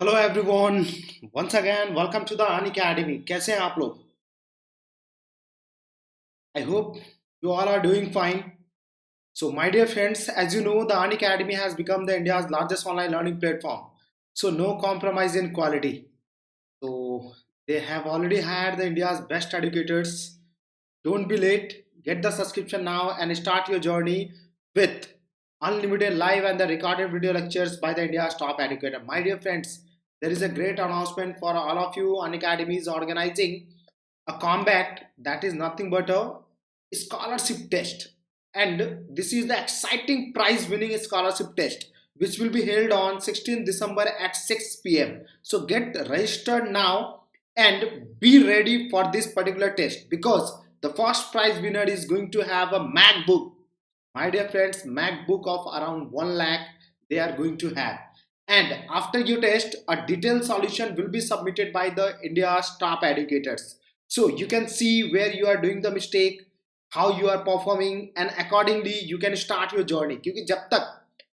Hello everyone once again welcome to the Unacademy. कैसे हैं आप लोग? I hope you all are doing fine. So my dear friends, as you know, the Unacademy has become the India's largest online learning platform, so no compromise in quality. So they have already hired the India's best educators. Don't be late. Get the subscription now and start your journey with unlimited live and the recorded video lectures by the India's top educator. My dear friends, there is a great announcement for all of you. Unacademy is organizing a combat that is nothing but a scholarship test, and this is the exciting prize winning scholarship test which will be held on 16th December at 6 p.m. So get registered now and be ready for this particular test, because the first prize winner is going to have a MacBook. My dear friends, MacBook of around 1 lakh they are going to have. And after you test, a detailed solution will be submitted by the India's top educators. So you can see where you are doing the mistake, how you are performing, and accordingly you can start your journey. क्योंकि जब तक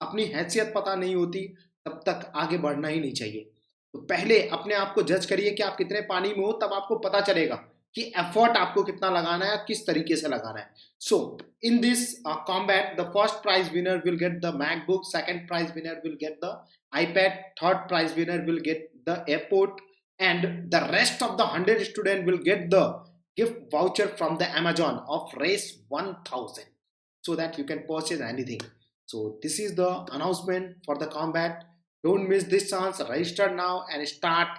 अपनी हैसियत पता नहीं होती तब तक आगे बढ़ना ही नहीं चाहिए। तो पहले अपने आप को जज करिए कि आप कितने पानी में हो, तब आपको पता चलेगा कि एफर्ट आपको कितना लगाना है, किस तरीके से लगाना है। So in this combat the first prize winner will get the MacBook, second prize winner will get the iPad, third prize winner will get the airport, and the rest of the 100 student will get the gift voucher from the Amazon of race 1000, so that you can purchase anything. So this is the announcement for the combat. Don't miss this chance. Register now and start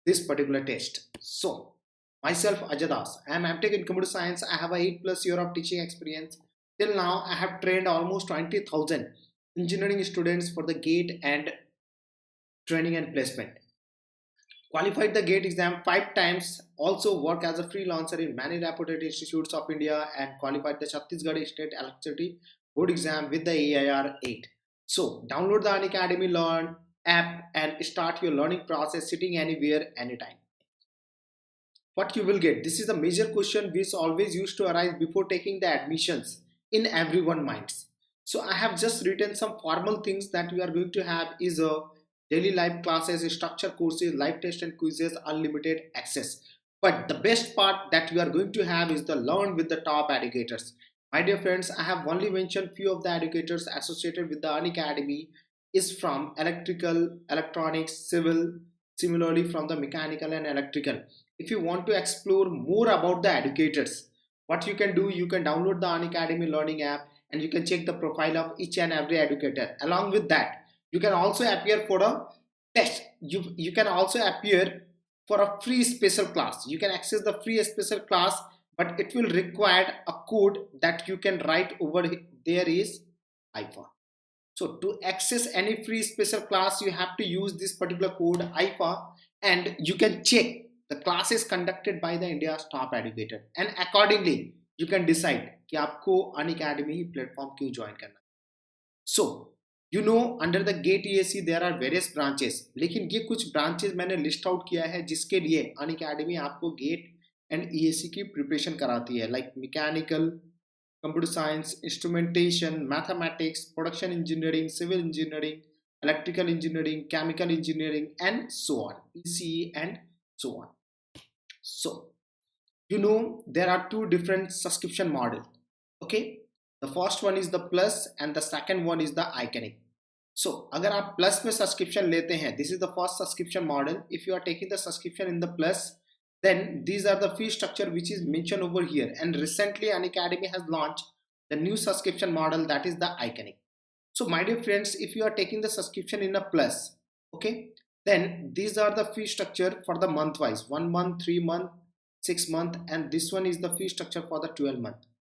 this particular test. So myself Ajay Das, I am MTech in computer science. I have a 8+ year of teaching experience. Till now I have trained almost 20,000 engineering students for the GATE and training and placement. Qualified the GATE exam 5 times, also work as a freelancer in many reputed institutes of India, and qualified the Chhattisgarh State Electricity Board exam with the AIR 8. So download the Unacademy Learn app and start your learning process sitting anywhere, anytime. What you will get? This is the major question which always used to arise before taking the admissions in everyone's minds. So I have just written some formal things that we are going to have is a daily live classes, structured courses, live test and quizzes, unlimited access. But the best part that we are going to have is the learn with the top educators. My dear friends, I have only mentioned few of the educators associated with the Unacademy is from electrical, electronics, civil, similarly from the mechanical and electrical. If you want to explore more about the educators, what you can do, you can download the Unacademy learning app and you can check the profile of each and every educator. Along with that, you can also appear for a test. You can also appear for a free special class. You can access the free special class, but it will require a code that you can write over there is IFA. So to access any free special class, you have to use this particular code IFA, and you can check the classes conducted by the India's top educator, and accordingly you can decide कि आपको Unacademy platform क्यों join करना। So you know under the GATE ESE there are various branches, लेकिन ये कुछ branches मैंने list out किया है जिसके लिए Unacademy आपको GATE and ESE की preparation कराती है, like mechanical, computer science, instrumentation, mathematics, production engineering, civil engineering, electrical engineering, chemical engineering, and so on, ECE and so on. So you know there are two different subscription model. Okay, the first one is the plus and the second one is the iconic. So अगर आप plus में subscription लेते हैं, this is the first subscription model. If you are taking the subscription in the plus, then these are the fee structure which is mentioned over here, and recently Unacademy has launched the new subscription model, that is the iconic. So my dear friends, if you are taking the subscription in a plus, okay, then these are the fee structure for the month wise, 1 month, 3 month, 6 month, and this one is the fee structure for the 12 month.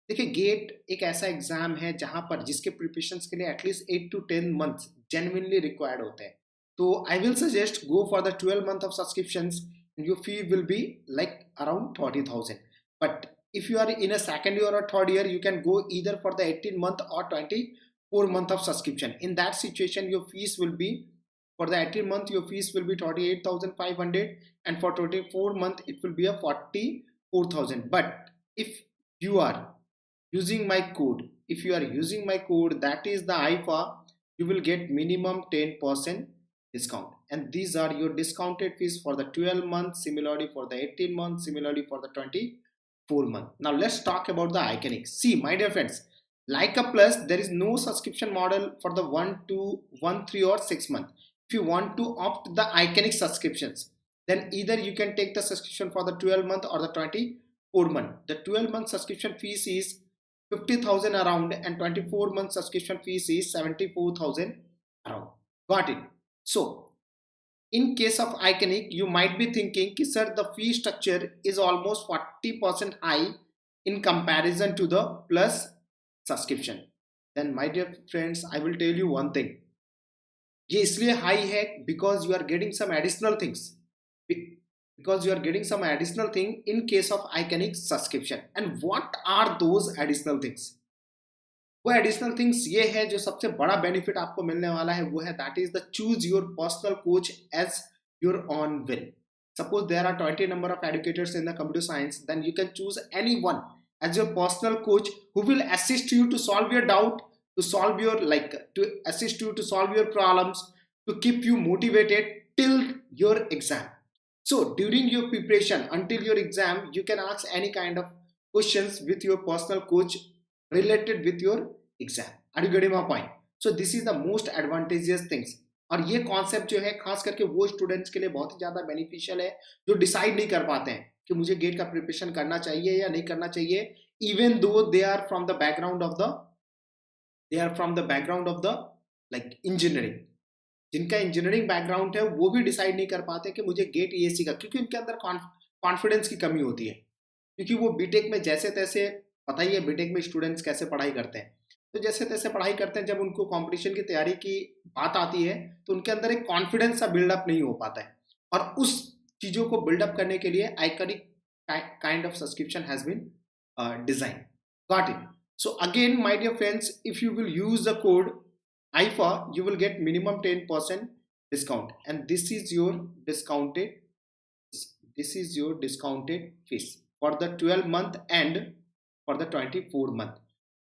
देखिए gate एक ऐसा exam है जहां पर जिसके preparation के लिए at least 8 to 10 months genuinely required होते हैं. तो I will suggest go for the 12 month of subscriptions. Your fee will be like around 30,000. But if you are in a second year or third year, you can go either for the 18 month or 24 month of subscription. In that situation, your fees will be, for the 18 month, your fees will be 38,500, and for 24 month, it will be a 44,000. But if you are using my code, that is the IFA, you will get minimum 10% discount, and these are your discounted fees for the 12 months, similarly for the 18 months, similarly for the 24 month. Now let's talk about the iconic. See my dear friends, like a plus, there is no subscription model for the 1, 2, 1, 3 or 6 month. If you want to opt the iconic subscriptions, then either you can take the subscription for the 12 month or the 24 month. The 12 month subscription fees is 50,000 around, and 24 month subscription fees is 74,000 around. Got it? So in case of iconic, you might be thinking, sir, the fee structure is almost 40% high in comparison to the plus subscription. Then my dear friends, I will tell you one thing. ये इसलिए high है because you are getting some additional things, because you are getting some additional thing in case of iconic subscription. And what are those additional things? वो additional things ये है, जो सबसे बड़ा benefit आपको मिलने वाला है वो है that is the choose your personal coach as your own will. Suppose there are 20 number of educators in the computer science, then you can choose anyone as your personal coach who will assist you to solve your doubt, to solve your to assist you to solve your problems, to keep you motivated till your exam. So during your preparation until your exam, you can ask any kind of questions with your personal coach related with your exam. Are you getting my point? So this is the most advantageous things. और ये concept जो है खास करके वो students के लिए बहुत ही ज्यादा बेनिफिशियल है जो डिसाइड नहीं कर पाते हैं कि मुझे गेट का प्रिपरेशन करना चाहिए या नहीं करना चाहिए, even though they are from the background of the engineering. जिनका इंजीनियरिंग बैकग्राउंड है वो भी डिसाइड नहीं कर पाते कि मुझे गेट ईएससी का, क्योंकि उनके अंदर कॉन्फिडेंस की कमी होती है, क्योंकि वो बीटेक में जैसे तैसे, पता ही है बीटेक में स्टूडेंट्स कैसे पढ़ाई करते हैं, तो जैसे तैसे पढ़ाई करते हैं, जब उनको कंपटीशन की तैयारी की बात आती है तो उनके अंदर एक कॉन्फिडेंस सा बिल्डअप नहीं हो पाता है. और उस चीजों को बिल्डअप करने के लिए iconic kind of subscription has been design. Got it? So again my dear friends, if you will use the code IFA, you will get minimum 10% discount, and this is your discounted fees for the 12 month and for the 24 month.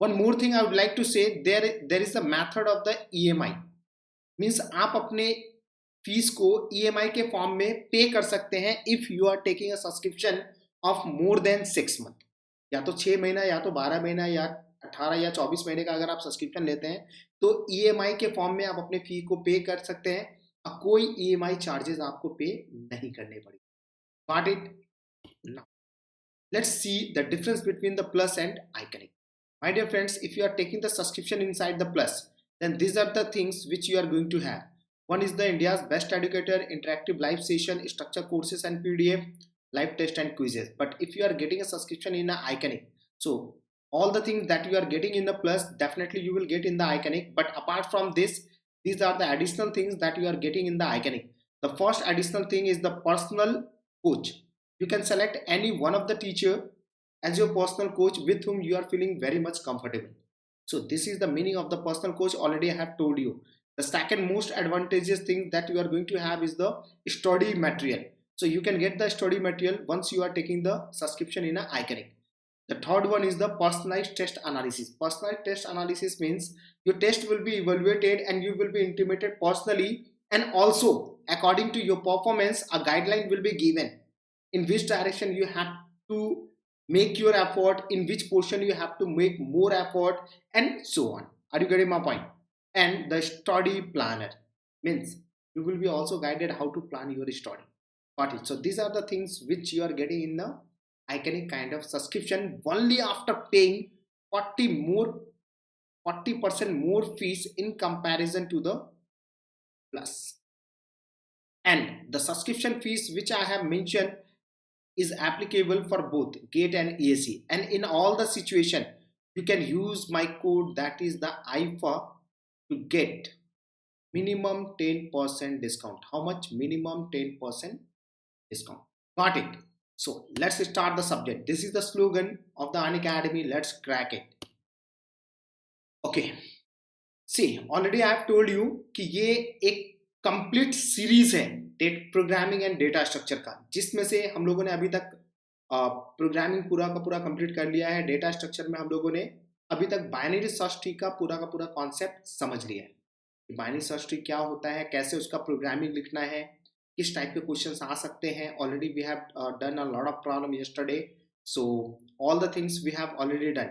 One more thing I would like to say, there is a method of the EMI. Means आप अपने fees को EMI के form में पे कर सकते हैं if you are taking a subscription of more than 6 month. या तो 6 महीना, या तो 12 महीना, या 18 या 24 महीने का अगर आप सब्सक्रिप्शन लेते हैं तो EMI के फॉर्म में आप अपने फी को पे कर सकते हैं और कोई EMI चार्जेस आपको पे नहीं करने पड़ेंगे. Got it? Now let's see the difference between the plus and iconic. My dear friends, if you are taking the subscription inside the plus, then these are the things which you are going to have. One is the India's best educator, interactive live session, structured courses and PDF, live test and quizzes. But if you are getting a subscription in the iconic, so all the things that you are getting in the plus, definitely you will get in the iconic. But apart from this, these are the additional things that you are getting in the iconic. The first additional thing is the personal coach. You can select any one of the teacher as your personal coach with whom you are feeling very much comfortable. So this is the meaning of the personal coach. Already I have told you. The second most advantageous thing that you are going to have is the study material. So you can get the study material once you are taking the subscription in a iconic. The third one is the personalized test analysis. Personalized test analysis means your test will be evaluated and you will be intimated personally, and also according to your performance a guideline will be given in which direction you have to make your effort, in which portion you have to make more effort, and so on. Are you getting my point? And the study planner means you will be also guided how to plan your study. Got it? So these are the things which you are getting in the iconic kind of subscription only after paying 40% more fees in comparison to the plus. And the subscription fees which I have mentioned is applicable for both GATE and ESE, and in all the situation you can use my code, that is the IFA, to get minimum 10% discount. How much? Minimum 10% discount. Got it? So let's start the subject. This is the slogan of the Unacademy. Let's crack it. Okay, see, already I have told you कि ये एक complete series है programming and data structure का, जिसमें से हम लोगों ने अभी तक प्रोग्रामिंग पूरा का पूरा कंप्लीट कर लिया है. डेटा स्ट्रक्चर में हम लोगों ने अभी तक बाइनरी सर्च ट्री का पूरा कॉन्सेप्ट समझ लिया है. बाइनरी सर्च ट्री क्या होता है, कैसे उसका प्रोग्रामिंग लिखना है, किस टाइप के क्वेश्चंस आ सकते हैं. Already we have done a lot of problem yesterday, so all the things we have already done.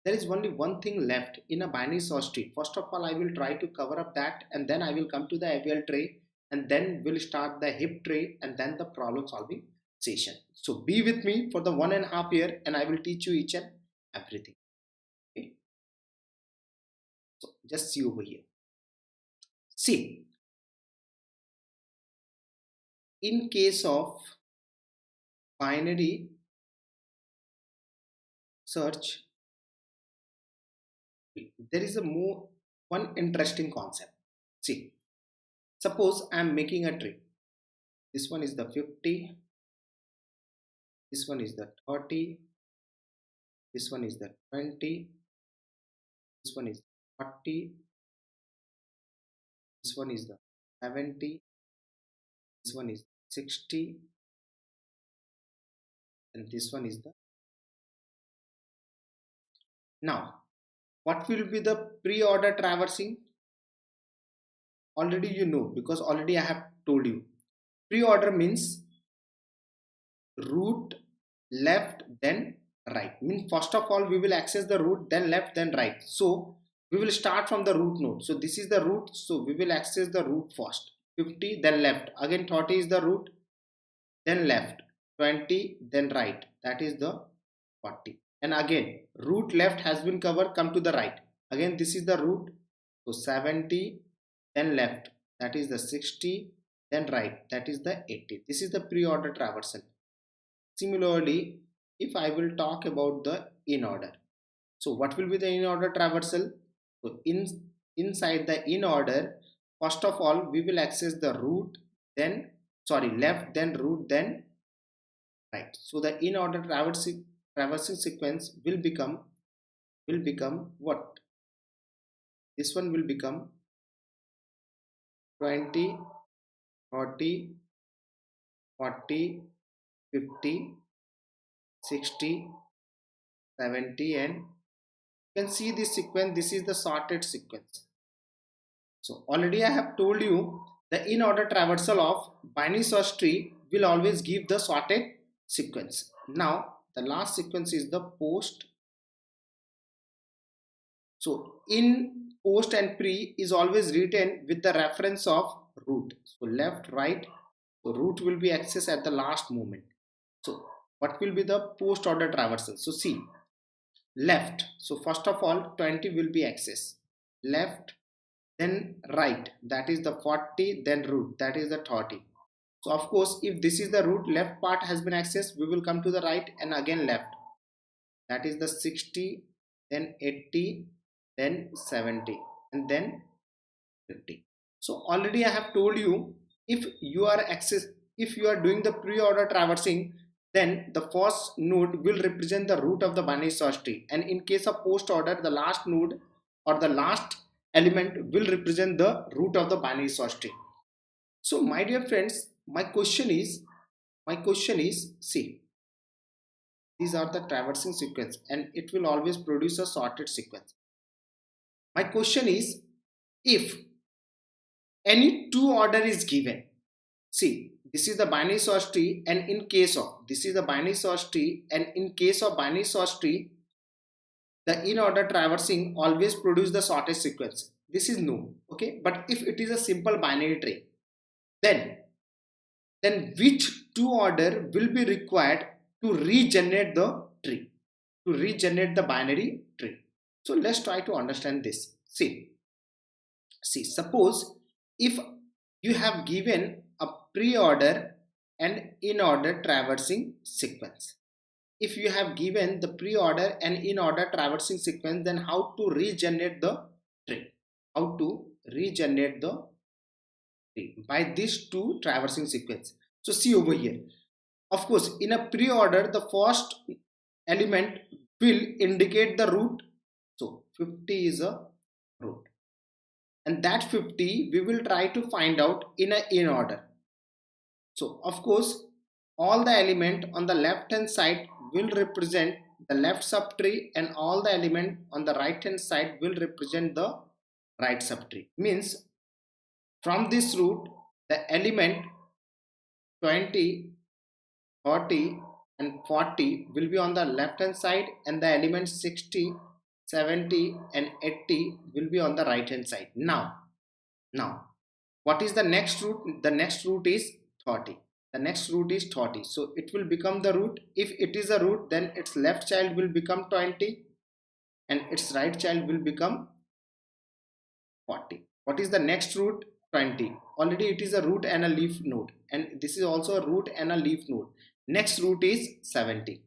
There is only one thing left in a binary search tree. First of all, I will try to cover up that, and then I will come to the AVL tray, and then we'll start the hip tray, and then the problem solving session. So be with me for the 1.5 year, and I will teach you each and everything. Okay? So just see over here. See, in case of binary search, there is a one interesting concept. See, suppose I am making a tree. This one is the 50, this one is the 30, this one is the 20, this one is 40, this one is the 70, this one is 60, and this one is the. Now, what will be the pre-order traversing? Already you know, because already I have told you. Pre-order means root, left, then right. Means first of all we will access the root, then left, then right. So we will start from the root node. So this is the root, so we will access the root first. 50, then left. Again 30 is the root, then left. 20, then right. That is the 40. And again root left has been covered, come to the right. Again this is the root, so 70, then left. That is the 60, then right. That is the 80. This is the pre-order traversal. Similarly, if I will talk about the in order, so what will be the in order traversal? So inside the in order, first of all we will access the root, then left, then root, then right. So the in order traversing sequence will become what? This one will become 20, 40, 40, 50, 60, 70, and you can see this sequence. This is the sorted sequence. So already I have told you the in order traversal of binary search tree will always give the sorted sequence. Now the last sequence is the post. So in post and pre is always written with the reference of root. So left, right, so root will be accessed at the last moment. So what will be the post order traversal? So see, left, so first of all 20 will be accessed, left, then right, that is the 40, then root, that is the 30. So of course if this is the root, left part has been accessed, we will come to the right and again left, that is the 60, then 80, then 70, and then 50. So already I have told you, if you are doing the pre-order traversing, then the first node will represent the root of the binary search tree, and in case of post order, the last node or the last element will represent the root of the binary search tree. So my dear friends, my question is see, these are the traversing sequence and it will always produce a sorted sequence. My question is, if any two order is given, see, this is the binary search tree, and in case of binary search tree, the in order traversing always produce the sorted sequence. This is no, okay. But if it is a simple binary tree, then which two order will be required to regenerate the tree, to regenerate the binary tree? So let's try to understand this. See, suppose if you have given a pre-order and in-order traversing sequence. If you have given the pre-order and in-order traversing sequence, then how to regenerate the tree? How to regenerate the tree? By these two traversing sequence. So see over here. Of course, in a pre-order, the first element will indicate the root. So 50 is a root. And that 50 we will try to find out in a in order. So of course all the element on the left hand side will represent the left subtree, and all the element on the right hand side will represent the right subtree. Means From this root, the element 20, 30 and 40 will be on the left hand side, and the elements 60, 70 and 80 will be on the right hand side. Now what is the next root? The next root is 30. The next root is 30. So it will become the root. If it is a root, then its left child will become 20 and its right child will become 40. What is the next root? 20. Already it is a root and a leaf node, and this is also a root and a leaf node. Next root is 70.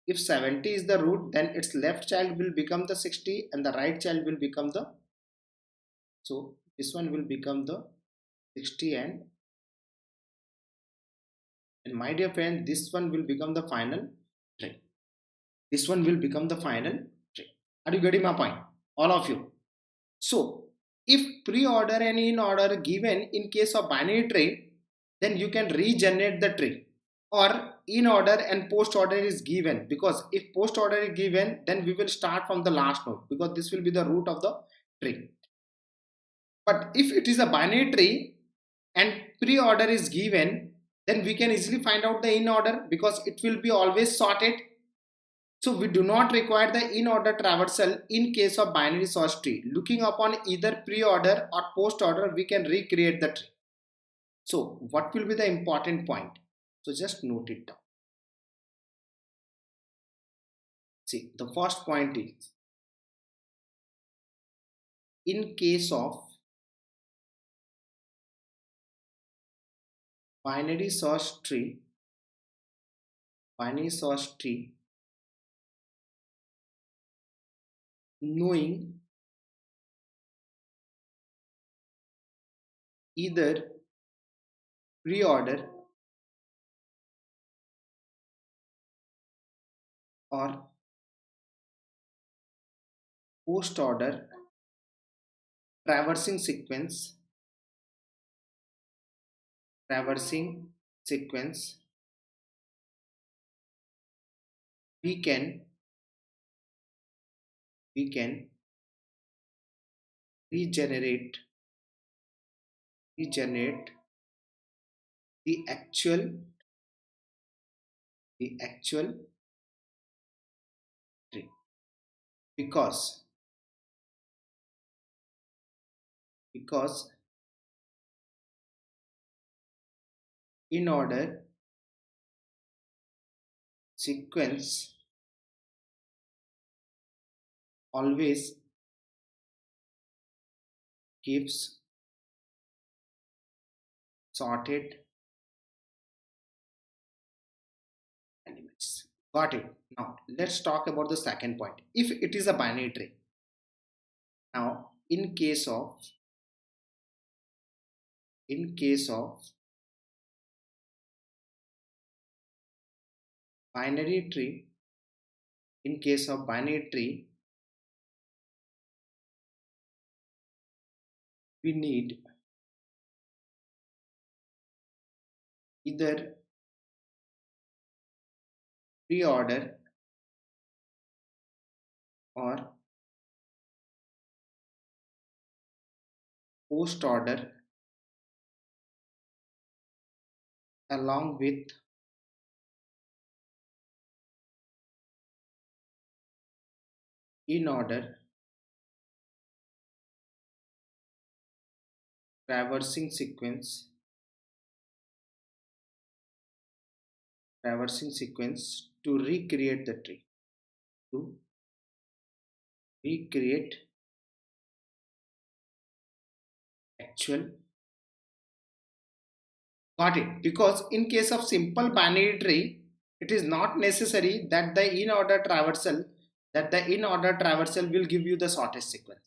If 70 is the root, then its left child will become the 60 and the right child will become the, so this one will become the 60 and my dear friend, this one will become the final tree. This one will become the final tree. Are you getting my point? All of you. So if pre-order and in order given in case of binary tree, then you can regenerate the tree. Or in order and post order is given, because if post order is given, then we will start from the last node, because this will be the root of the tree. But if it is a binary tree and pre-order is given, then we can easily find out the in order, because it will be always sorted. So we do not require the in order traversal in case of binary search tree. Looking upon either pre-order or post order, we can recreate the tree. So what will be the important point? So just note it down. See, the first point is, in case of binary search tree, knowing either pre-order or post order traversing sequence, we can regenerate the actual tree, because in order sequence always gives sorted elements. Got it? Now let's talk about the second point. If it is a binary tree, now in case of binary tree, we need either pre-order or post order along with in order traversing sequence to recreate the tree, to recreate actual. Got it? Because in case of simple binary tree, it is not necessary that the in order traversal will give you the shortest sequence.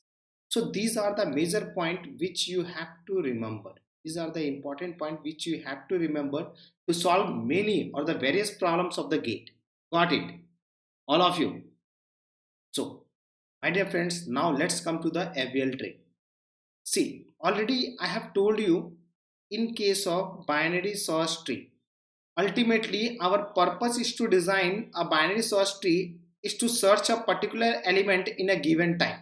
So these are the major point which you have to remember. These are the important point which you have to remember to solve many or the various problems of the gate. Got it? All of you. So my dear friends, now let's come to the FVL tree. See, already I have told you, in case of binary search tree, ultimately our purpose is to design a binary search tree is to search a particular element in a given time.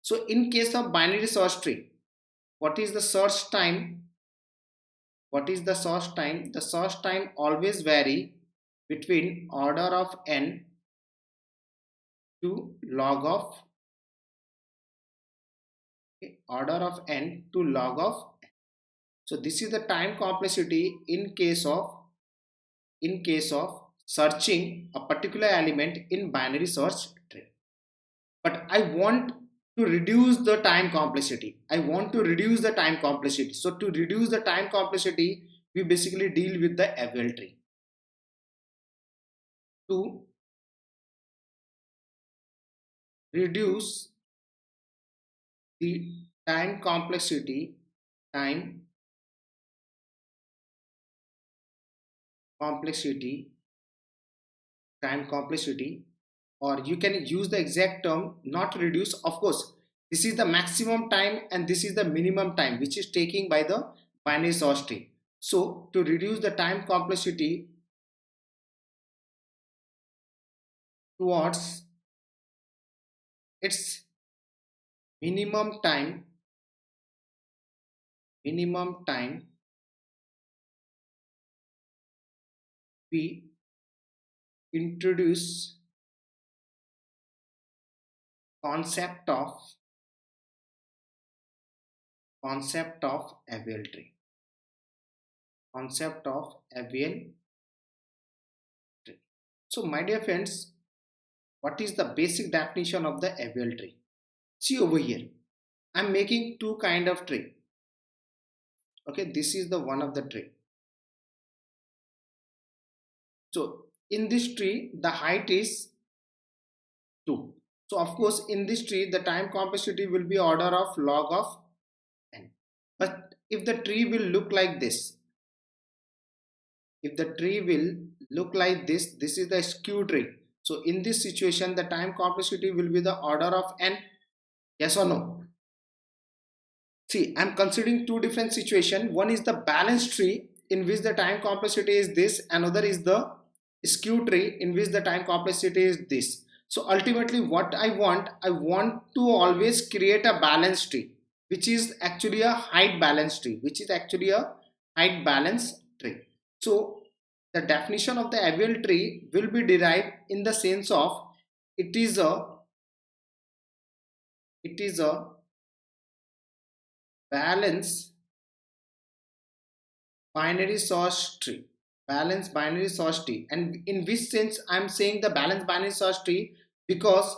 So in case of binary search tree, What is the search time? What is the search time? The search time always vary between order of n to log of, okay, order of n to log of. So this is the time complexity in case of searching a particular element in binary search tree. But I want to reduce the time complexity. I want to reduce the time complexity. So to reduce the time complexity, we basically deal with the AVL tree. To reduce the time complexity, time complexity, or you can use the exact term, not reduce. Of course, this is the maximum time and this is the minimum time which is taking by the binary search tree. So to reduce the time complexity towards its minimum time, we introduce concept of AVL tree. Concept of AVL tree. So my dear friends, what is the basic definition of the AVL tree? See over here, I'm making two kind of tree. Okay, this is the one of the tree. So in this tree, the height is 2. So of course, in this tree, the time complexity will be order of log of n. But if the tree will look like this, this is the skew tree. So in this situation, the time complexity will be the order of n. Yes or no? See, I'm considering two different situations. One is the balanced tree in which the time complexity is this, another is the skew tree in which the time complexity is this. So ultimately what I want to always create a balanced tree, which is actually a height balanced tree, So the definition of the AVL tree will be derived in the sense of it is a balanced binary search tree. Balanced binary search tree. And in which sense I'm saying the balanced binary search tree? Because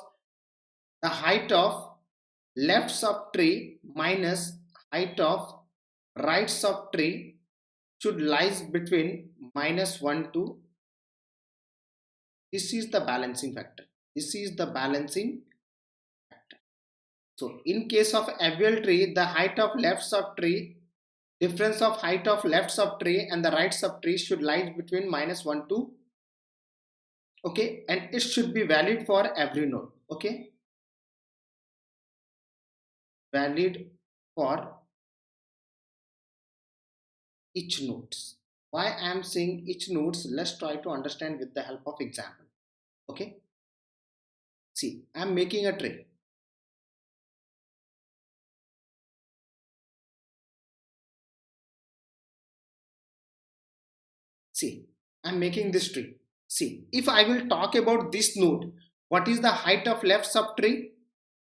the height of left subtree minus height of right subtree should lies between -1 to, this is the balancing factor. So in case of AVL tree, the height of left subtree, difference of height of left subtree and the right subtree should lie between -1 to, okay, and it should be valid for every node, okay, valid for each nodes. Why I am saying each nodes? Let's try to understand with the help of example. Okay, see, I am making a tree. See, I am making this tree. See, if I will talk about this node, what is the height of left subtree?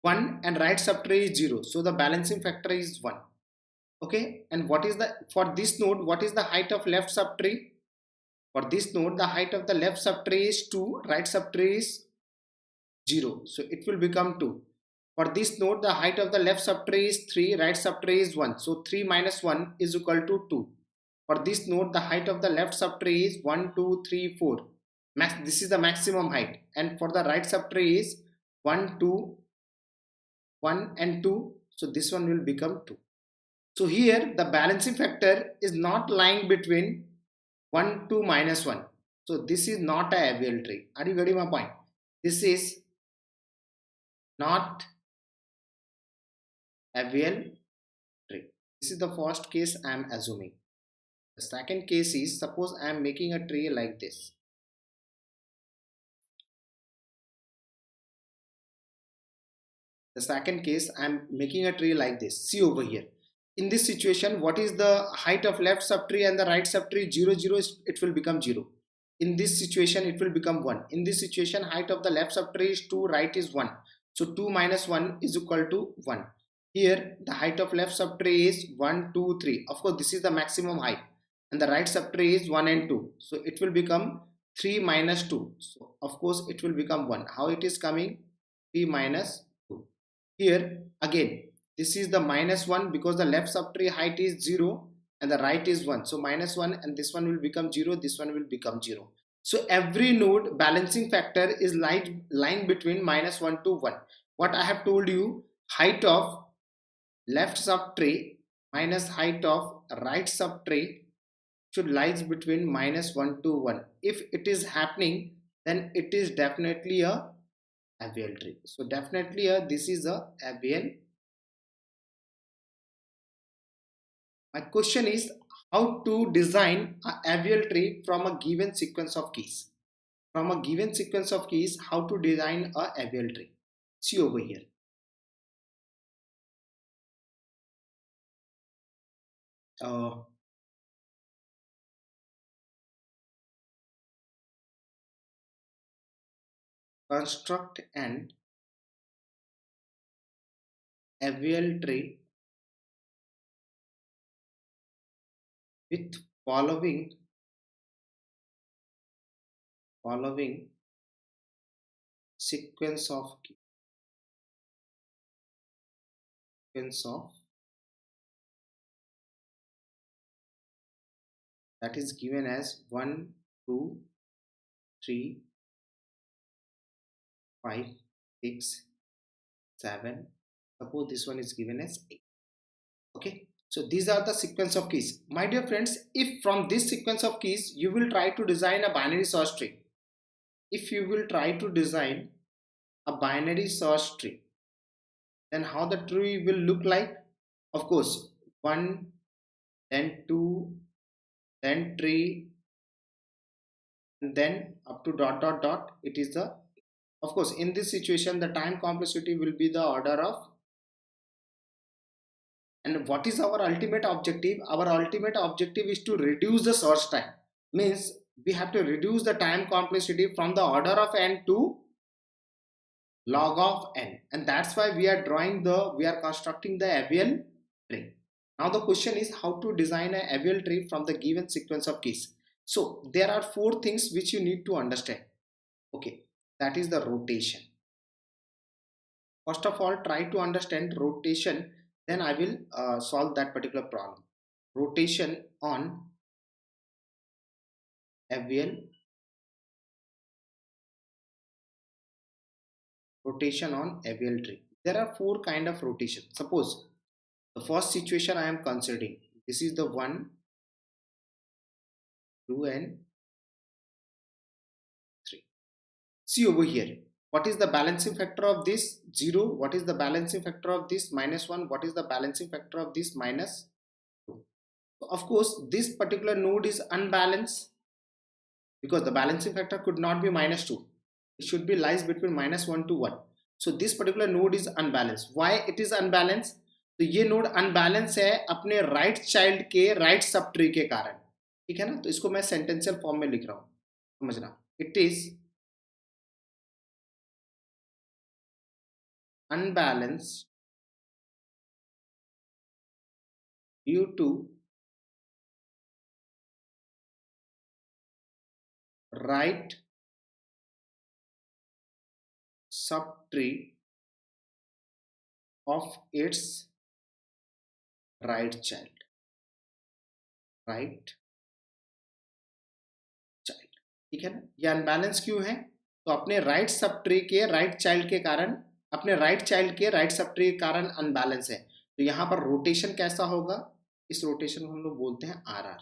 1 and right subtree is 0. So the balancing factor is 1. Okay, and what is the, for this node, what is the height of left subtree? For this node, the height of the left subtree is 2, right subtree is 0. So it will become 2. For this node, the height of the left subtree is 3, right subtree is 1. So 3 minus 1 is equal to 2. For this node, the height of the left subtree is 1, 2, 3, 4. This is the maximum height. And for the right subtree is 1, 2, 1 and 2. So this one will become 2. So here the balancing factor is not lying between 1 to -1. So this is not a AVL tree. Are you getting my point? This is not AVL tree. This is the first case I am assuming. The second case is, suppose I am making a tree like this. The second case I am making a tree like this. See over here. in this situation, what is the height of left subtree and the right subtree? 0 0, it will become 0. In this situation it will become 1. In this situation, height of the left subtree is 2, right is 1, so 2 minus 1 is equal to 1. Here the height of left subtree is 1 2 3. Of course this is the maximum height, and the right subtree is 1 and 2, so it will become 3 minus 2, so of course it will become 1. How it is coming? 3 minus 2. Here again, this is the minus 1 because the left subtree height is 0 and the right is 1, so minus 1, and this one will become 0, this one will become 0. So every node balancing factor is line between minus 1 to 1. What I have told you, height of left subtree minus height of right subtree should lies between minus 1 to 1. If it is happening, then it is definitely a abelian tree. So definitely this is a abelian. My question is how to design a abelian tree from a given sequence of keys. From a given sequence of keys, how to design a abelian tree. See over here. Construct an abelian tree with following sequence of that is given as 1 2 3 5 6 7. Suppose this one is given as 8. Okay, so these are the sequence of keys. My dear friends, if from this sequence of keys you will try to design a binary search tree, if you will try to design a binary search tree, then how the tree will look like? Of course, 1, then 2, then 3, and then up to dot dot dot, it is the, of course in this situation the time complexity will be the order of. And what is our ultimate objective? Our ultimate objective is to reduce the search time. Means we have to reduce the time complexity from the order of n to log of n, and that's why we are constructing the abelian tree. Now the question is how to design an abelian tree from the given sequence of keys. So there are 4 things which you need to understand. Okay, that is the rotation. First of all, try to understand rotation, then I will solve that particular problem. Rotation on abelian tree. There are 4 kind of rotation. Suppose the first situation I am considering, this is the 1 2 and 3. See over here, what is the balancing factor of this? 0. What is the balancing factor of this? -1. What is the balancing factor of this? -2. So of course this particular node is unbalanced because the balancing factor could not be -2. It should be lies between -1 to 1. So this particular node is unbalanced. Why it is unbalanced? तो ये node unbalance है अपने right child के right sub tree के कारण, ठीक है ना. तो इसको मैं सेंटेंशियल फॉर्म में लिख रहा हूं, समझना. It is unbalanced due to right subtree of its right child. ठीक है ना. ये अनबैलेंस क्यों है? तो अपने राइट सब ट्री के राइट चाइल्ड के कारण, अपने राइट चाइल्ड के राइट सब ट्री के कारण अनबैलेंस है. तो यहाँ पर रोटेशन कैसा होगा? इस रोटेशन को हम लोग बोलते हैं R R,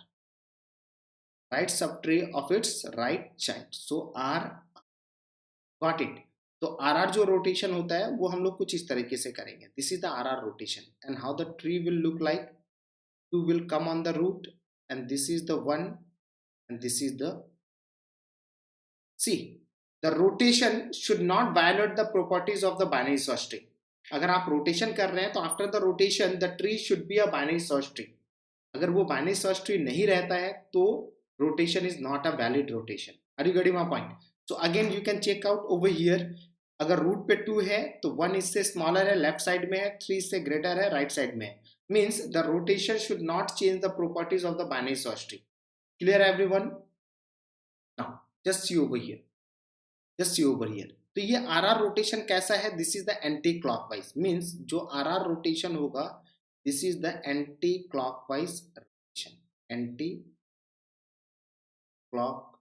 right subtree of its right child. So R, got it. तो आर आर जो रोटेशन होता है वो हम लोग कुछ इस तरीके से करेंगे. This is the R R rotation. And how the tree will look like? 2 will come on the root, and this is the 1, and this is the, see, the rotation should not violate the properties of the binary search tree. अगर आप rotation कर रहे हैं तो after the rotation the tree should be a binary search tree. अगर वो binary search tree नहीं रहता है तो rotation is not a valid rotation. Are you getting my point? So again you can check out over here. अगर root पे 2 है तो 1 इससे स्मॉलर है, लेफ्ट साइड में है, 3 इससे ग्रेटर है, राइट साइड में है। Means the rotation should not change the properties of the binary search tree. Clear everyone? Now just see over here, just see over here. तो ये आर आर रोटेशन कैसा है? This is the anti clockwise. Means जो are R rotation होगा this is the anti clockwise rotation, anti clockwise.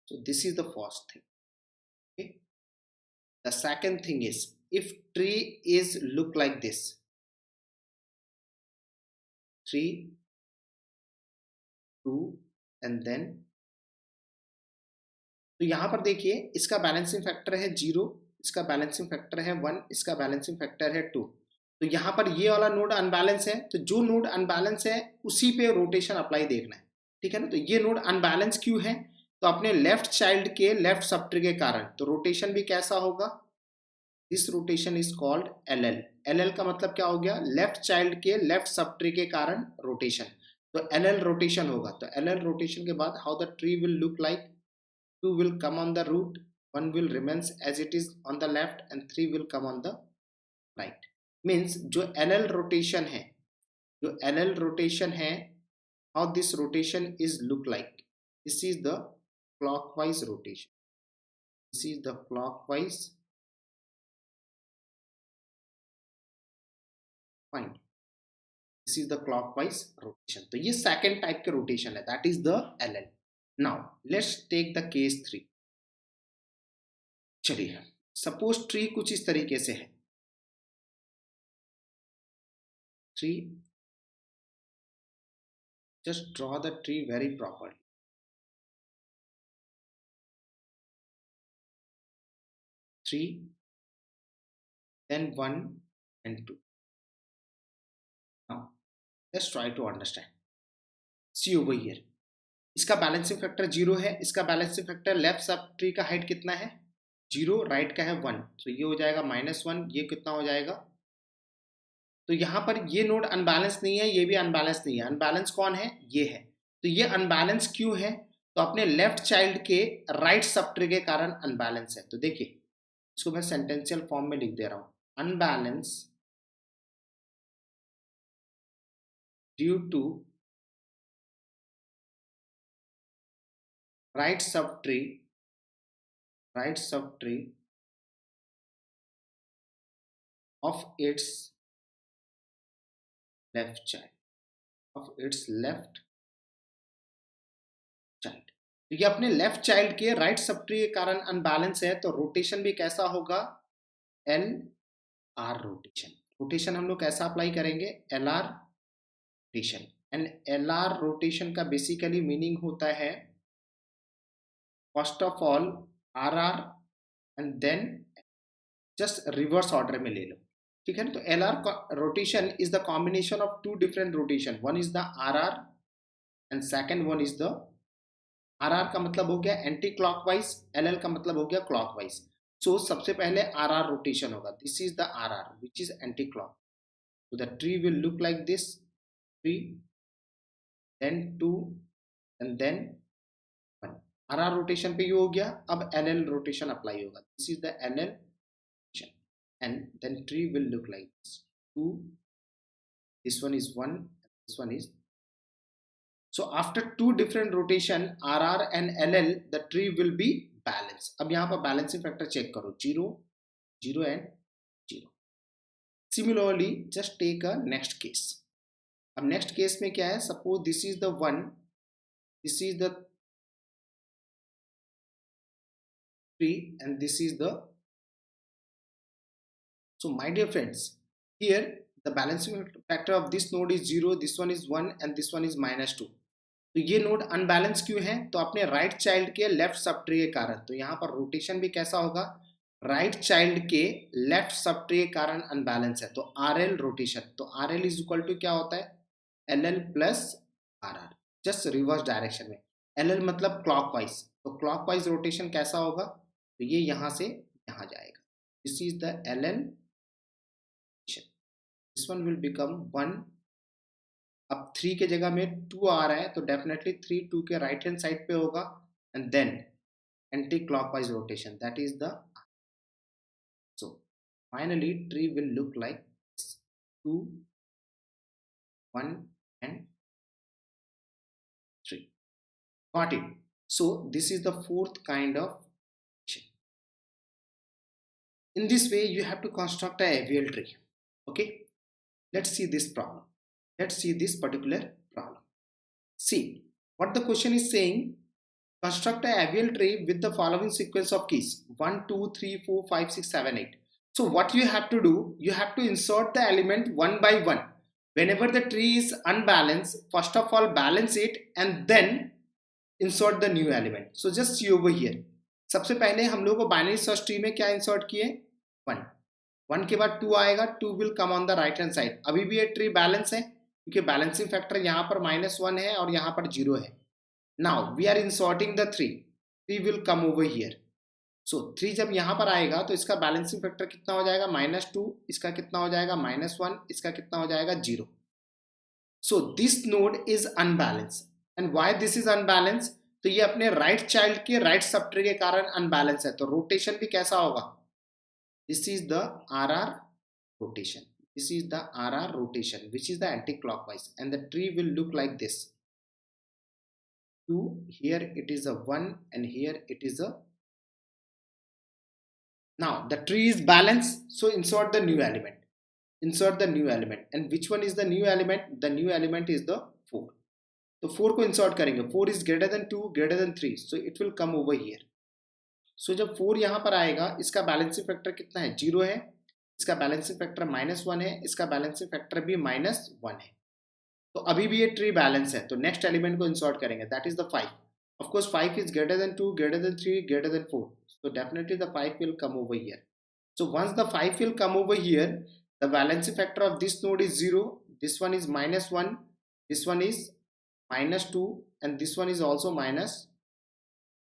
So this is the first thing. Okay. The second thing is if tree is look like this, 3 2 and then, तो यहां पर देखिए इसका balancing factor है 0, इसका balancing factor है 1, इसका balancing factor है 2। तो यहां पर ये वाला नोड अनबैलेंस है, तो जो नोड अनबैलेंस है उसी पे रोटेशन अप्लाई देखना है। ठीक है ना? तो ये नोड अनबैलेंस क्यों है? तो अपने लेफ्ट चाइल्ड के लेफ्ट सबट्री के कारण तो रोटेशन भी कैसा होगा? This rotation is called L L. L L का मतलब क्या हो गया? लेफ्ट चाइल्ड के लेफ्ट सबट्री के कारण रोटेशन। तो एल एल रोटेशन होगा। तो एल एल रोटेशन के बाद how the tree will look like? 2 will come on the root, 1 will remains as it is on the left and 3 will come on the right। Means जो LL rotation है, जो LL rotation है, how this rotation is look like? This is the clockwise rotation, this is the clockwise, fine, this is the clockwise rotation। तो ये second type के rotation है, that is the LL। Now let's take the case 3। चलिए suppose tree कुछ इस तरीके से है, tree, just draw the tree very properly। 3 then 1 and 2। now let's try to understand। see over here, इसका balancing factor 0 है, इसका balancing factor left sub tree का हाइट कितना है? 0, राइट का है 1, तो ये हो जाएगा -1, ये कितना हो जाएगा? तो यहाँ पर ये नोड अनबैलेंस नहीं है, ये भी अनबैलेंस नहीं है। अनबैलेंस कौन है? ये है। तो ये अनबैलेंस क्यों है? तो अपने लेफ्ट चाइल्ड के राइट सब ट्री के कारण अनबैलेंस है। तो देखिए इसको मैं सेंटेंशियल फॉर्म में लिख दे रहा हूं, unbalance due to right subtree of its left child, of its left child। तो ये अपने लेफ्ट चाइल्ड के राइट सबट्री के कारण अनबैलेंस है। तो रोटेशन भी कैसा होगा? L R rotation. रोटेशन हम लोग कैसा अप्लाई करेंगे? L R rotation. And L R rotation का बेसिकली मीनिंग होता है first of all R R and then just reverse order में ले लो। ठीक है ना? तो L R rotation is the combination of 2 different rotation, one is the R R and second one is the R R का मतलब हो गया एंटी क्लॉकवाइज, एल एल का मतलब हो गया क्लॉकवाइज। सो सबसे पहले आर आर रोटेशन होगा, this is the R R which is anti clock. So the tree will look like this, 3 then 2 and then 1। RR rotation पे ये हो गया। अब LL रोटेशन अप्लाई होगा, this is the LL rotation and then tree will look like this, 2, this one is 1, this one is। so after 2 different rotation RR and LL the tree will be balanced। अब यहाँ पर balancing factor check करो, 0 0 and 0। Similarly just take a next case। अब next case में क्या है? Suppose this is the 1, this is the 3 and this is the। so my dear friends here the balancing factor of this node is 0, this one is 1 and this one is -2। तो ये node unbalance क्यों है? तो अपने right child के left subtree के कारण। तो यहाँ पर रोटेशन भी कैसा होगा? राइट चाइल्ड के लेफ्ट सबट्री के कारण अनबैलेंस है, तो आर एल रोटेशन। तो R L is equal to क्या होता है? L L plus R R, just reverse direction में। एल एल मतलब क्लॉकवाइज, तो क्लॉकवाइज रोटेशन कैसा होगा, तो ये यहां से यहां जाएगा. This is the LL. This one will become 1. अब 3 के जगह में 2 आ रहा है तो डेफिनेटली 3 2 के राइट हैंड साइड पे होगा. And then anti clockwise rotation, that is the. So finally tree will look like this. 2 1 and 3. Got it. So this is the fourth kind of rotation. In this way you have to construct a avial tree. Okay, let's see this problem. Let's see this particular problem. See what the question is saying. Construct a avial tree with the following sequence of keys: 1 2 3 4 5 6 7 8. So what you have to do, you have to insert the element one by one. Whenever the tree is unbalanced, first of all balance it and then insert the new element. So just see over here. सबसे पहले हम लोग को binary search tree में क्या insert किए, 1. 1 के बाद 2 आएगा, 2 will come on the right hand side. अभी भी ये ट्री बैलेंस है क्योंकि बैलेंसिंग फैक्टर यहाँ पर -1 है और यहाँ पर 0 है. Now we are inserting the 3. 3 will come over here. So 3 जब यहाँ पर आएगा तो इसका बैलेंसिंग फैक्टर कितना हो जाएगा, -2. इसका कितना हो जाएगा, -1. इसका कितना हो जाएगा, 0. So this node is unbalanced. And why this is unbalanced? तो ये अपने राइट चाइल्ड के राइट सब ट्री के कारण अनबैलेंस है. तो रोटेशन भी कैसा होगा, this is the RR rotation. This is the RR rotation, which is the anti-clockwise, and the tree will look like this. 2, here it is a 1, and here it is a. Now the tree is balanced, so insert the new element. Insert the new element, and which one is the new element? The new element is the 4. तो 4 को insert करेंगे. 4 is greater than 2, greater than 3, so it will come over here. So जब 4 यहाँ पर आएगा, इसका balancing factor कितना है, 0 है. इसका बैलेंसिंग फैक्टर -1 है. इसका बैलेंसिंग फैक्टर भी -1 है. तो अभी भी ये ट्री बैलेंस है. तो नेक्स्ट एलिमेंट को इंसर्ट करेंगे, that is the 5. Of course 5 is greater than 2, greater than 3, greater than 4. So definitely the 5 will come over here. So once the 5 will come over here, the balancing factor of this node is 0. This one is -1, this one is -2, and this one is also minus.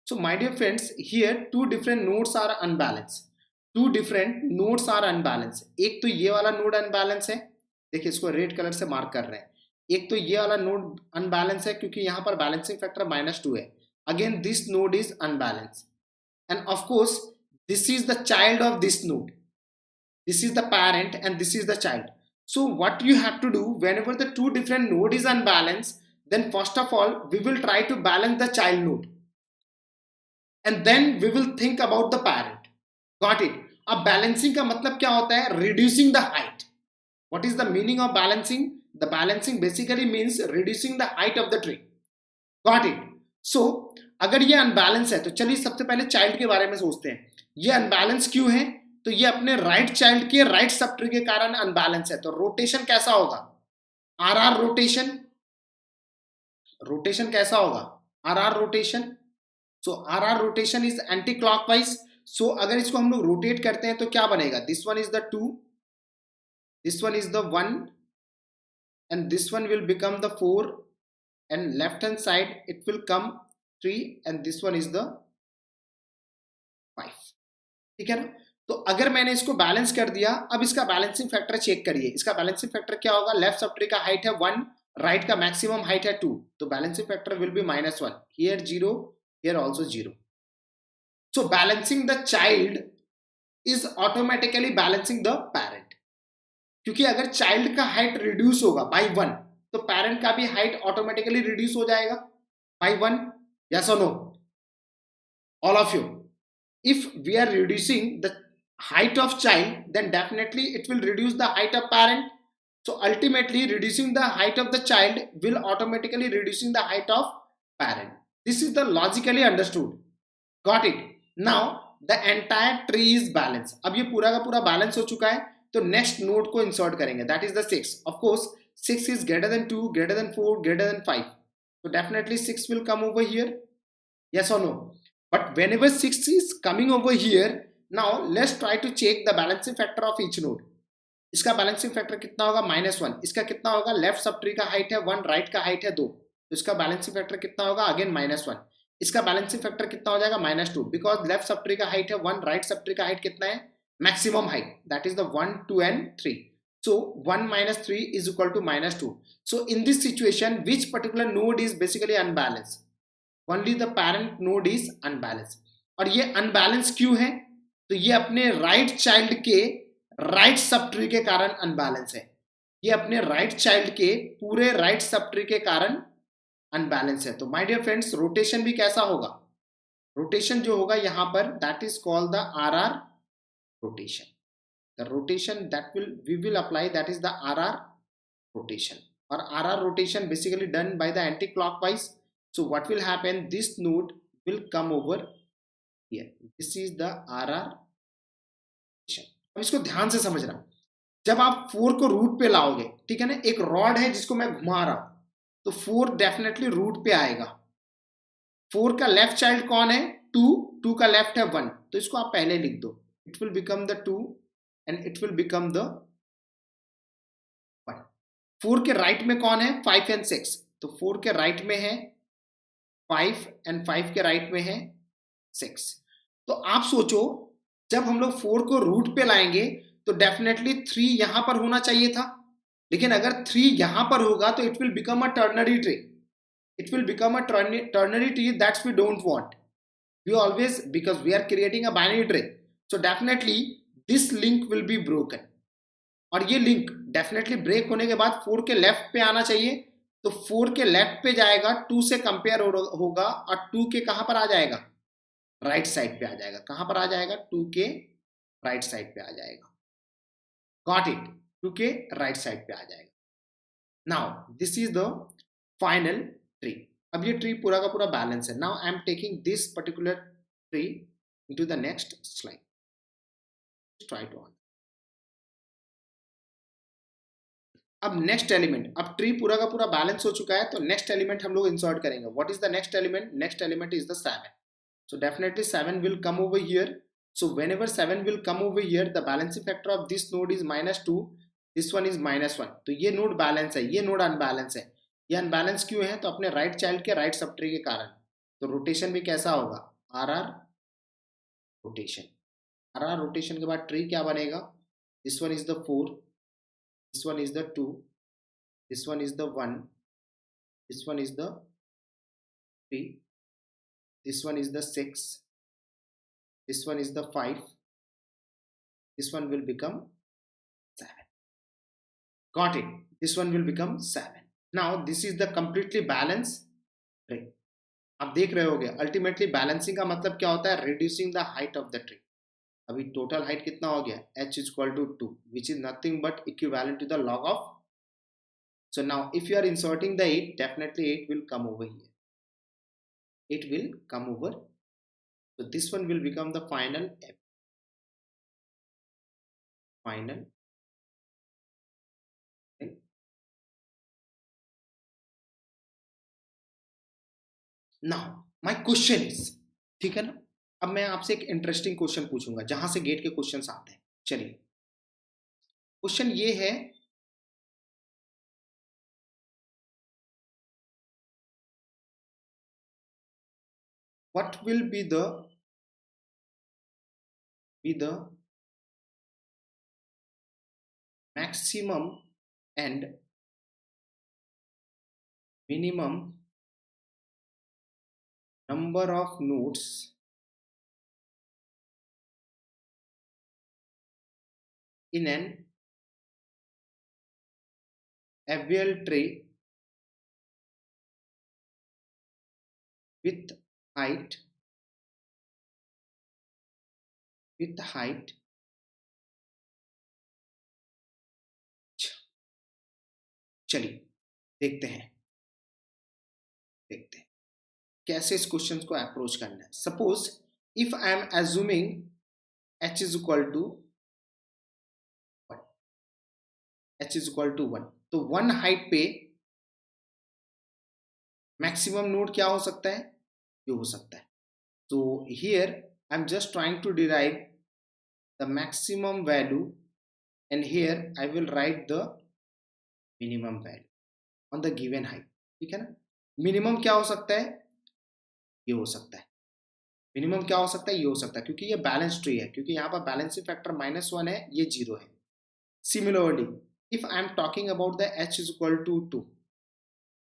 So my dear friends, here two different nodes are unbalanced. Two different nodes are unbalanced. एक तो ये वाला node unbalance है, देखिए इसको red colour से mark कर रहे हैं. एक तो ये वाला नोड अनबैलेंस है क्योंकि यहाँ पर बैलेंसिंग फैक्टर -2 है. Again this node is unbalance, end of course this is the child of this node. This is the parent and this is the child. So what you have to do, whenever the two different node is unbalanced, then first of all we will try to balance the child node, and then we will think about the parent. Got it? अब balancing का मतलब क्या होता है, reducing the height. What is the meaning of balancing? The balancing basically means reducing the height of the tree. Got it? So अगर ये unbalance है तो चलिए सबसे पहले child के बारे में सोचते हैं. ये unbalance क्यों है, तो ये अपने राइट चाइल्ड के राइट सब ट्री के कारण अनबैलेंस है. तो रोटेशन कैसा होगा, RR रोटेशन. रोटेशन कैसा होगा, RR rotation. So RR rotation is anti clockwise. So अगर इसको हम लोग रोटेट करते हैं तो क्या बनेगा, this one is the 2, this one is the 1, and this one will become the 4, and left hand side it will come 3, and this one is the 5. ठीक है ना. तो अगर मैंने इसको बैलेंस कर दिया, अब इसका बैलेंसिंग फैक्टर चेक करिए. इसका बैलेंसिंग फैक्टर क्या होगा, लेफ्ट सब ट्री का हाइट है 1, राइट का मैक्सिमम हाइट है 2, तो balancing factor will be -1. Here 0, here also 0. So balancing the child is automatically balancing the parent, क्योंकि अगर चाइल्ड का हाइट रिड्यूस होगा बाय 1 तो पेरेंट का भी हाइट ऑटोमेटिकली रिड्यूस हो जाएगा बाय 1. यस और no, all of you? If we are reducing the height of child, then definitely it will reduce the height of parent. So ultimately reducing the height of the child will automatically reducing the height of parent. This is the logically understood. Got it? Now the entire tree is balanced. अब ये पूरा का पूरा balance हो चुका है, तो next node को insert करेंगे, that is the 6. Of course 6 is greater than 2, greater than 4, greater than 5. So definitely 6 will come over here. Yes or no? But whenever 6 is coming over here, now let's try to check the balancing factor of each node. इसका balancing factor कितना होगा, -1. इसका कितना होगा, left sub tree का height है 1, right का height है 2, तो इसका बैलेंसिंग फैक्टर कितना होगा, अगेन -1. इसका बैलेंसिंग फैक्टर कितना हो जाएगा -2, बिकॉज लेफ्ट सब ट्री का हाइट है 1, राइट सब ट्री का हाइट कितना है maximum height, that is the 1, 2 and 3. So 1 minus 3 is equal to -2. So in this situation, which particular node is basically unbalanced? Only the parent node is unbalanced. और ये unbalanced क्यों है? तो ये अपने right child के right subtree के कारण unbalanced है. ये अपने right child के पूरे right subtree के कारण unbalanced है. तो my dear friends, rotation भी कैसा होगा? Rotation जो होगा यहाँ पर, that is called the RR rotation. The rotation that we will apply, that is the RR rotation, or RR rotation basically done by the anti-clockwise. So what will happen, this node will come over here. This is the RR rotation. अब इसको ध्यान से समझना, जब आप 4 को root पे लाओगे, ठीक है ना, एक रॉड है जिसको मैं घुमा रहा हूं, तो 4 डेफिनेटली रूट पे आएगा. 4 का लेफ्ट चाइल्ड कौन है? 2. 2 का लेफ्ट है 1, तो इसको आप पहले लिख दो. It will become the 2 and it will become the 1. 4 के राइट में कौन है? 5 and 6. तो 4 के राइट में है 5 and 5 के राइट में है 6. तो आप सोचो, जब हम लोग 4 को रूट पे लाएंगे तो डेफिनेटली 3 यहां पर होना चाहिए था, लेकिन अगर 3 यहां पर होगा तो it will become a ternary tree. It will become a ternary tree, that's we don't want. We always, because we are creating a binary tree, so definitely this link will be broken. और ये link definitely break होने के बाद 4 के left पे आना चाहिए, तो 4 के लेफ्ट पे जाएगा, 2 से कंपेयर होगा, और 2 के कहां पर आ जाएगा? राइट साइड पे आ जाएगा. कहां पर आ जाएगा? 2 के राइट साइड पे आ जाएगा. Got it? 2 के राइट साइड पे आ जाएगा. Now this is the final tree. अब ये ट्री पूरा का पूरा बैलेंस है. Now I am taking this particular tree into the next slide. Try to on. अब नेक्स्ट एलिमेंट, अब ट्री पूरा का पूरा बैलेंस हो चुका है, तो नेक्स्ट एलिमेंट हम लोग इंसर्ट करेंगे. What is the next element? Next element is the 7. So definitely 7 will come over here. So whenever 7 will come over here, the balancing factor of this node is -2, this one is -1. तो ये node balance है, ये node unbalance है. ये unbalance क्यों है? तो अपने राइट चाइल्ड के राइट सब ट्री के कारण. तो रोटेशन भी कैसा होगा? RR rotation. RR रोटेशन के बाद ट्री क्या बनेगा? This one is the 4, this one is the 2, this one is the 1, this one is the 3, this one is the 6, this one is the 5, this one will become 7. Got it? This one will become 7. Now this is the completely balanced tree. आप देख रहे होगे, ultimately balancing का मतलब क्या होता है? Reducing the height of the tree. अभी टोटल हाइट कितना हो गया? h is equal to 2, which is nothing but equivalent to the log of. So now if you are inserting the 8, definitely 8 will come over here. 8 will come over. So this one will become the final f. Final. Now my question is, ठीक है ना, अब मैं आपसे एक interesting question पूछूंगा जहां से गेट के क्वेश्चंस आते हैं. चलिए, क्वेश्चन ये है, what will be the maximum and minimum number of nodes in an FBL tree with height चलिए देखते हैं कैसे इस क्वेश्चन को अप्रोच करना है. Suppose if I am assuming h is equal to 1, तो 1 हाइट पे मैक्सिमम नोड क्या हो सकता है? ये हो सकता है. तो here I am just trying to derive the maximum value, and here I will write the minimum value on the given height. ठीक है ना. मिनिमम क्या हो सकता है? ये हो सकता है। मिनिमम क्या हो सकता है, ये हो सकता है, क्योंकि ये बैलेंस ट्री है, क्योंकि यहाँ पर बैलेंसिंग फैक्टर -1 है, ये 0 है। Similarly if I am talking about the h is equal to 2,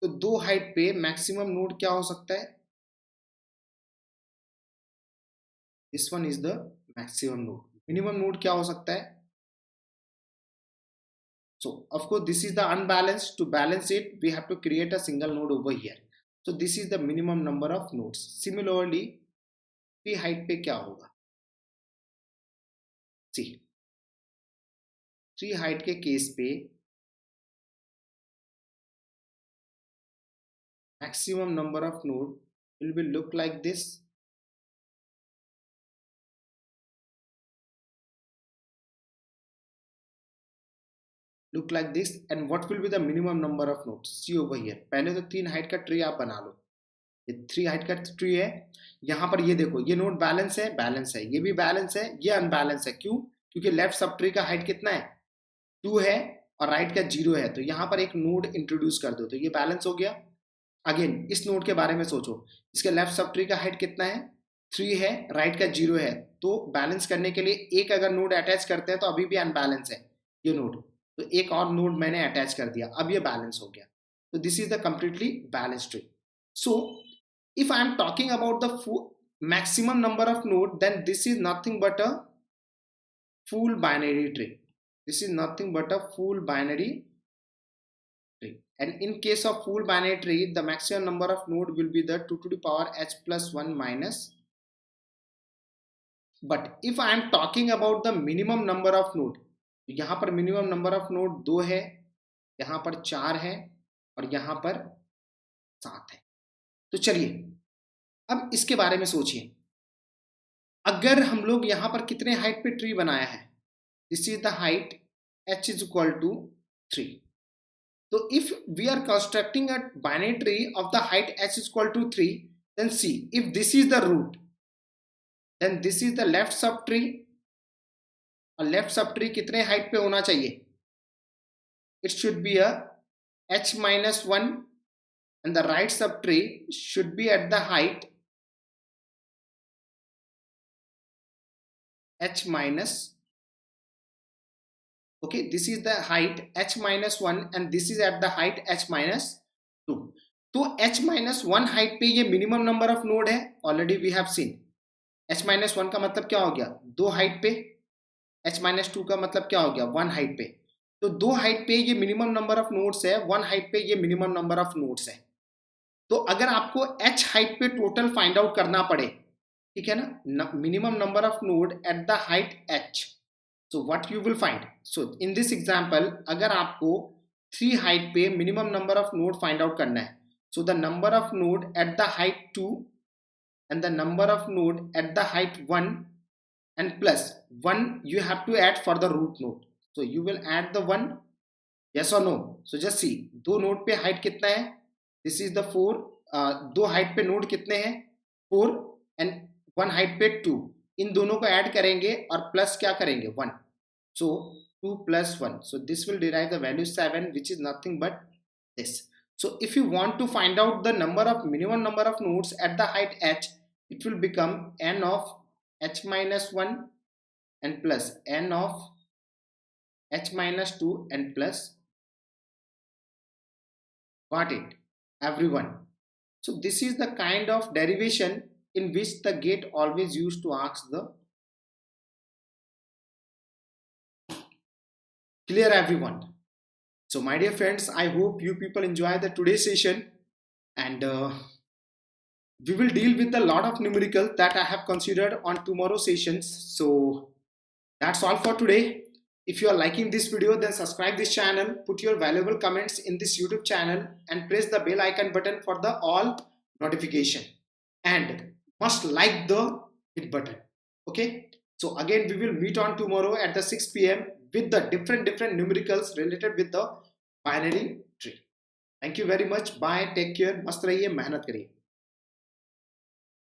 तो दो हाइट पे मैक्सिमम नोड क्या हो सकता है, this one is the maximum node. Minimum node क्या हो सकता है, so of course this is the unbalanced, to balance it we have to create a single node over here, so this is the minimum number of nodes. Similarly tree height पे क्या होगा, सी tree height के case पे maximum number of node will be look like this, look like this, and what will be the minimum number of nodes, see over here। पहले तो 3 height का tree आप बना लो, ये 3 हाइट का ट्री है, यहाँ पर ये देखो ये नोड बैलेंस है, बैलेंस है, ये भी बैलेंस है, ये अनबैलेंस है, क्यों, क्योंकि लेफ्ट सब ट्री का हाइट कितना है 2 है और राइट का 0 है, तो यहाँ पर एक नोड इंट्रोड्यूस कर दो तो ये बैलेंस हो गया। अगेन इस नोड के बारे में सोचो, इसके लेफ्ट सब ट्री का हाइट कितना है 3 है, राइट का 0 है, तो बैलेंस करने के लिए एक अगर नोड अटैच करते हैं तो अभी भी अनबैलेंस है ये नोड, तो एक और नोड मैंने अटैच कर दिया, अब ये बैलेंस हो गया, तो this is the completely balance tree. So if I am talking about the maximum number of node, then this is nothing but a full binary tree, this is nothing but a full binary tree, and in case of full binary tree the maximum number of node will be the 2 to the power h plus 1 minus, but if I am talking about the minimum number of node, तो यहाँ पर minimum number of node 2 है, यहाँ पर 4 है और यहाँ पर 7 है। तो चलिए अब इसके बारे में सोचिए, अगर हम लोग यहाँ पर कितने हाइट पे ट्री बनाया है, this is the height h is equal to 3, तो if we are constructing a binary tree of the height h is equal to 3, then see if this is the root, then this is the left subtree, और left subtree कितने height पे होना चाहिए, it should be a h minus 1 and the right subtree should be at the height h minus, okay, this is the height h minus 1 and this is at the height h minus 2, तो h minus 1 height पे ये minimum number of node है, already we have seen, h minus 1 का मतलब क्या हो गया 2 height पे, h minus 2 का मतलब क्या हो गया 1 हाइट पे, तो 2 हाइट पे ये मिनिमम नंबर ऑफ नोड्स है, 1 हाइट पे ये मिनिमम नंबर ऑफ नोड्स है, तो अगर आपको h हाइट पे टोटल फाइंड आउट करना पड़े, ठीक है ना, minimum number of node at the height h, so what you will find, so in this example अगर आपको 3 हाइट पे minimum number of node find out करना है, so the number of node at the height 2 and the number of node at the height 1 and plus 1 you have to add for the root node, so you will add the 1, yes or no, so just see दो node पे height कितना है, this is the 4, दो height पे node कितने हैं 4 and 1 height पे 2, इन दोनों को ऐड करेंगे और प्लस क्या करेंगे 1, so 2 plus 1, so this will derive the value 7 which is nothing but this. So if you want to find out the number of minimum number of nodes at the height h, it will become n of h minus 1 and plus n of h minus 2 and plus, got it everyone? So this is the kind of derivation in which the GATE always used to ask the, clear everyone? So my dear friends, I hope you people enjoy the today's session, and we will deal with a lot of numerical that I have considered on tomorrow's sessions. So that's all for today. If you are liking this video, then subscribe this channel, put your valuable comments in this YouTube channel and press the bell icon button for the all notification, and must like the hit button. Okay, so again we will meet on tomorrow at the 6 p.m. with the different numericals related with the binary tree. Thank you very much. Bye. Take care. मस्त रहिए, मेहनत करिए.